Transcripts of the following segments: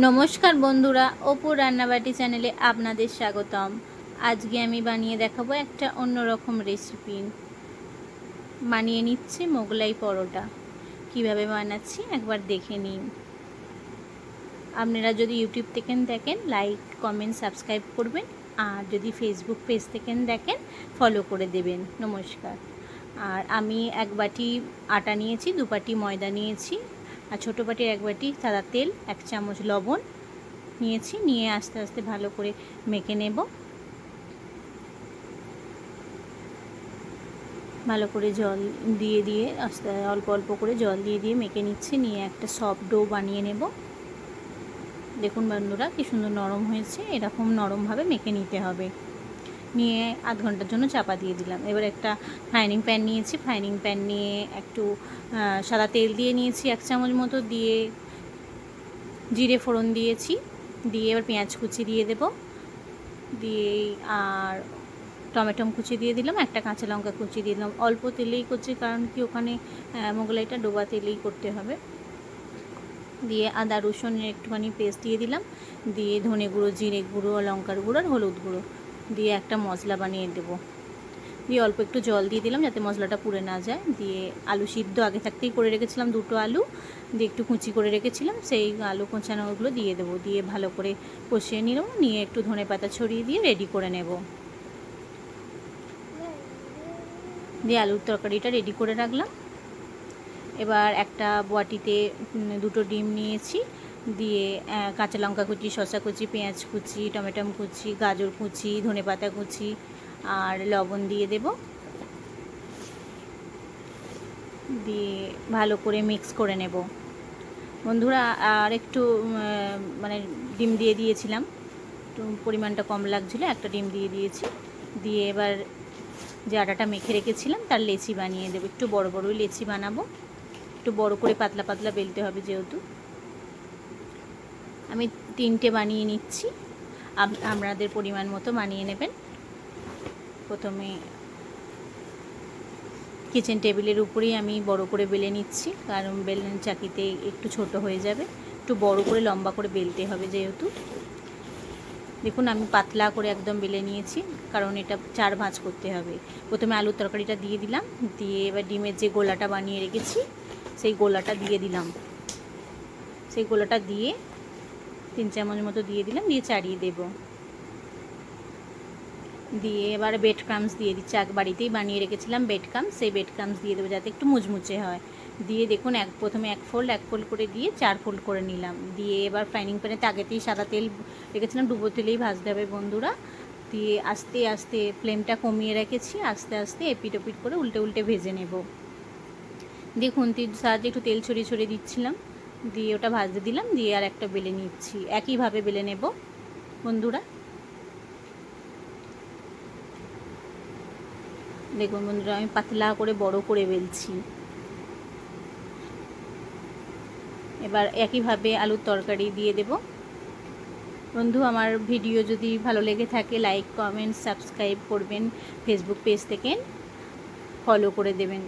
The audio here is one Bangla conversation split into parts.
নমস্কার বন্ধুরা, অপু রান্নাবাটি চ্যানেলে আপনাদের স্বাগতম। আজকে আমি বানিয়ে দেখাবো একটা অন্যরকম রেসিপি। বানিয়ে নিচ্ছে মোগলাই পরোটা। কিভাবে বানাচ্ছি একবার দেখে নিন। আপনারা যদি ইউটিউব থেকে দেখেন লাইক কমেন্ট সাবস্ক্রাইব করবেন, আর যদি ফেসবুক পেজ থেকে দেখেন ফলো করে দেবেন। নমস্কার। আর আমি এক বাটি আটা নিয়েছি, 2 বাটি ময়দা নিয়েছি, আর ছোটো বাটির 1 বাটি সাদা তেল, 1 চামচ লবণ নিয়েছি। নিয়ে আস্তে আস্তে ভালো করে মেখে নেব। ভালো করে জল দিয়ে দিয়ে আস্তে অল্প অল্প করে জল দিয়ে দিয়ে মেখে নিচ্ছি। নিয়ে একটা সফট ডো বানিয়ে নেব। দেখুন বন্ধুরা কি সুন্দর নরম হয়েছে। এরকম নরমভাবে মেখে নিতে হবে। নিয়ে আধ ঘন্টার জন্য চাপা দিয়ে দিলাম। এবার একটা ফ্রাইং প্যান নিয়েছি। ফ্রাইং প্যান নিয়ে একটু সাদা তেল দিয়ে নিয়েছি 1 চামচ মতো, দিয়ে জিরে ফোড়ন দিয়েছি। দিয়ে এবার পেঁয়াজ কুচি দিয়ে দেব, দিয়ে আর টমেটো কুচি দিয়ে দিলাম, একটা কাঁচা লঙ্কা কুচি দিয়ে দিলাম। অল্প তেলেই করছি, কারণ কি ওখানে মোগলাইটা ডোবা তেলেই করতে হবে। দিয়ে আদা রসুনের একটুখানি পেস্ট দিয়ে দিলাম। দিয়ে ধনে গুঁড়ো, জিরে গুঁড়ো, লঙ্কার গুঁড়ো আর হলুদ গুঁড়ো দিয়ে একটা মশলা বানিয়ে দেবো। দিয়ে অল্প একটু জল দিয়ে দিলাম যাতে মশলাটা পুড়ে না যায়। দিয়ে আলু সিদ্ধ আগে থাকতেই করে রেখেছিলাম, 2টো আলু দিয়ে একটু কুচি করে রেখেছিলাম, সেই আলু কোঁচানোগুলো দিয়ে দেবো। দিয়ে ভালো করে কষিয়ে নিলাম। নিয়ে একটু ধনে পাতা ছড়িয়ে দিয়ে রেডি করে নেব। দিয়ে আলুর তরকারিটা রেডি করে রাখলাম। এবার একটা বাটিতে 2টো ডিম নিয়েছি। দিয়ে কাঁচা লঙ্কা কুচি, শসা কুচি, পেঁয়াজ কুচি, টমেটো কুচি, গাজর কুচি, ধনে পাতা কুচি আর লবণ দিয়ে দেব। দিয়ে ভালো করে মিক্স করে নেব বন্ধুরা। আর একটু মানে ডিম দিয়ে দিয়েছিলাম, একটু পরিমাণটা কম লাগছিলো, একটা ডিম দিয়ে দিয়েছি। দিয়ে এবার যে আটাটা মেখে রেখেছিলাম তার লেচি বানিয়ে দেবো। একটু বড় বড়ই লেচি বানাবো, একটু বড় করে পাতলা পাতলা বেলতে হবে যেহেতু। আমি 3টে বানিয়ে নিচ্ছি, আপনাদের পরিমাণ মতো বানিয়ে নেবেন। প্রথমে কিচেন টেবিলের উপরেই আমি বড় করে বেলে নিচ্ছি, কারণ বেলন চাকিতে একটু ছোট হয়ে যাবে। একটু বড় করে লম্বা করে বেলতে হবে যেহেতু। দেখুন আমি পাতলা করে একদম বেলে নিয়েছি, কারণ এটা 4 ভাঁজ করতে হবে। প্রথমে আলুর তরকারিটা দিয়ে দিলাম। দিয়ে এবার ডিমের যে গোলাটা বানিয়ে রেখেছি সেই গোলাটা দিয়ে দিলাম। সেই গোলাটা দিয়ে 3 চামচ মতো দিয়ে দিলাম। দিয়ে চাড়িয়ে দেব। দিয়ে এবার বেড ক্রামস দিয়ে দিচ্ছি। বাড়িতেই বানিয়ে রেখেছিলাম বেড ক্রামস, সেই বেড ক্রামস দিয়ে দেবো যাতে একটু মুচমুচে হয়। দিয়ে দেখুন প্রথমে 1 ফোল্ড করে দিয়ে 4 ফোল্ড করে নিলাম। দিয়ে এবার ফ্রাইং প্যানেতে আগেতেই সাদা তেল রেখেছিলাম, ডুবো তেলেই ভাজতে হবে বন্ধুরা। দিয়ে আস্তে আস্তে ফ্লেমটা কমিয়ে রেখেছি, আস্তে আস্তে এপিট ওপিট করে উল্টে উল্টে ভেজে নেব। দিয়ে খুন্তির সাহায্যে একটু তেল ছড়িয়ে ছড়িয়ে দিচ্ছিলাম। দিয়ে ওটা ভাজতে দিলাম। দিয়ে আর একটা বেলে নিচ্ছি, একইভাবে বেলে নেব বন্ধুরা। দেখুন বন্ধুরা আমি পাতলা করে বড় করে বেলছি। এবার একইভাবে আলুর তরকারি দিয়ে দেব। বন্ধু আমার ভিডিও যদি ভালো লেগে থাকে লাইক কমেন্ট সাবস্ক্রাইব করবেন, ফেসবুক পেজ থেকে ফলো করে দেবেন,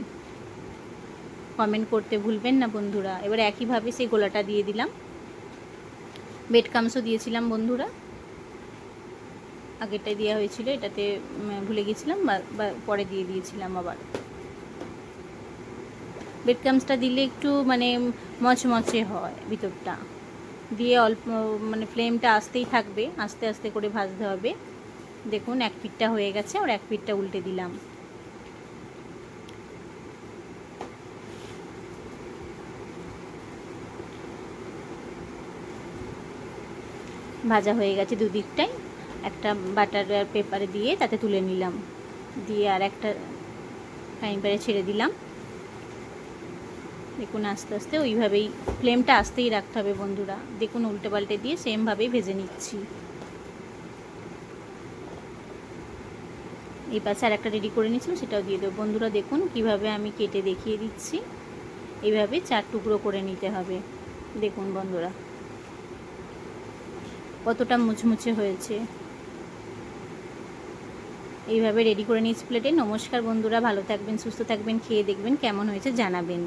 কমেন্ট করতে ভুলবেন না বন্ধুরা। এবার একইভাবে সেই গোলাটা দিয়ে দিলাম। বেড ক্রামসও দিয়েছিলাম বন্ধুরা, আগেরটাই দেওয়া হয়েছিল, এটাতে ভুলে গেছিলাম বা পরে দিয়ে দিয়েছিলাম আবার। বেড ক্রামসটা দিলে একটু মানে মচমচে হয় ভিতরটা। দিয়ে অল্প মানে ফ্লেমটা আস্তেই থাকবে, আস্তে আস্তে করে ভাজতে হবে। দেখুন 1 পিঠটা হয়ে গেছে, আর 1 পিঠটা উল্টে দিলাম। ভাজা হয়ে গেছে দুদিকটাই। একটা বাটার পেপারে দিয়ে তাতে তুলে নিলাম। দিয়ে আর একটা ফ্রাইং প্যানে ছেড়ে দিলাম। দেখুন আস্তে আস্তে ওইভাবেই ফ্লেমটা আস্তেই রাখতে হবে বন্ধুরা। দেখুন উল্টে পাল্টে দিয়ে সেমভাবেই ভেজে নিচ্ছি। এই পাশে আর একটা রেডি করে নিচ্ছিলাম, সেটাও দিয়ে দেবো বন্ধুরা। দেখুন কিভাবে আমি কেটে দেখিয়ে দিচ্ছি। এইভাবে 4 টুকরো করে নিতে হবে। দেখুন বন্ধুরা কতটা মুচমুচে হয়েছে। এইভাবে রেডি করে নিচ্ছি প্লেটে। নমস্কার বন্ধুরা, ভালো থাকবেন, সুস্থ থাকবেন, খেয়ে দেখবেন কেমন হয়েছে জানাবেন।